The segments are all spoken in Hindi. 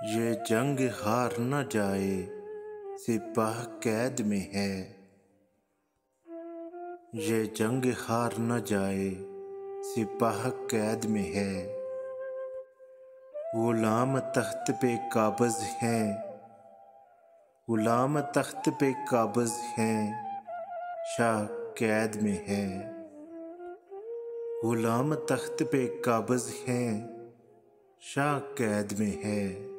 ये जंग हार न जाए, सिपाह कैद में है। ये जंग हार न जाए, सिपाह कैद में है। गुलाम तख्त पे काबिज हैं, गुलाम तख्त पे काबिज हैं, शाह कैद में है। गुलाम तख्त पे काबिज हैं, शाह कैद में है।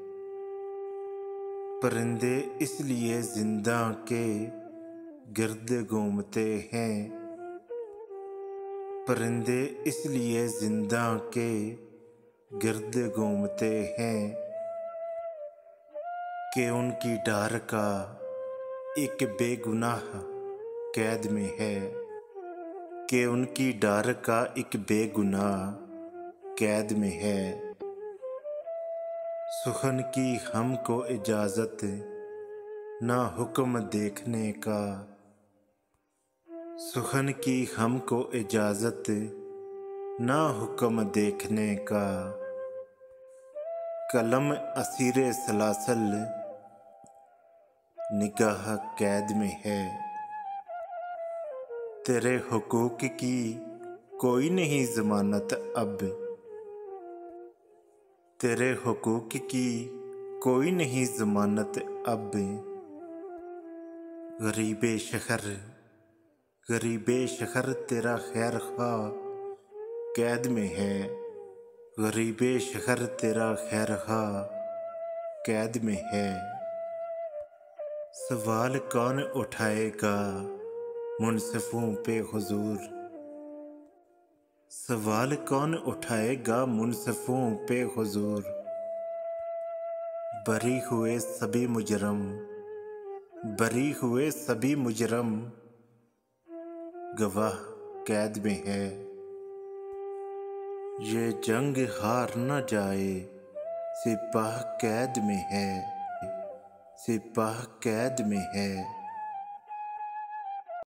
परिंदे इसलिए जिंदा के गिर्द घूमते हैं, परिंदे इसलिए जिंदा के गिर्द घूमते हैं कि उनकी डार का एक बेगुनाह कैद में है, कि उनकी डार का एक बेगुनाह कैद में है। सुखन की हमको इजाज़त ना हुक्म देखने का, सुखन की हमको इजाज़त ना हुक्म देखने का। कलम असीरे सलासल निगाह कैद में है। तेरे हुकूक की कोई नहीं ज़मानत अब, तेरे हुकूक की कोई नहीं ज़मानत अब। गरीबे शहर, गरीबे शहर तेरा खैर ख्वाह कैद में है। गरीबे शहर तेरा खैर ख्वाह कैद में है। सवाल कौन उठाएगा मुनसिफों पे हुजूर, सवाल कौन उठाएगा मुनसिफों पे हुजूर। बरी हुए सभी मुजरम, बरी हुए सभी मुजरम गवाह कैद में है। ये जंग हार न जाए, सिपाह कैद में है, सिपाह कैद में है।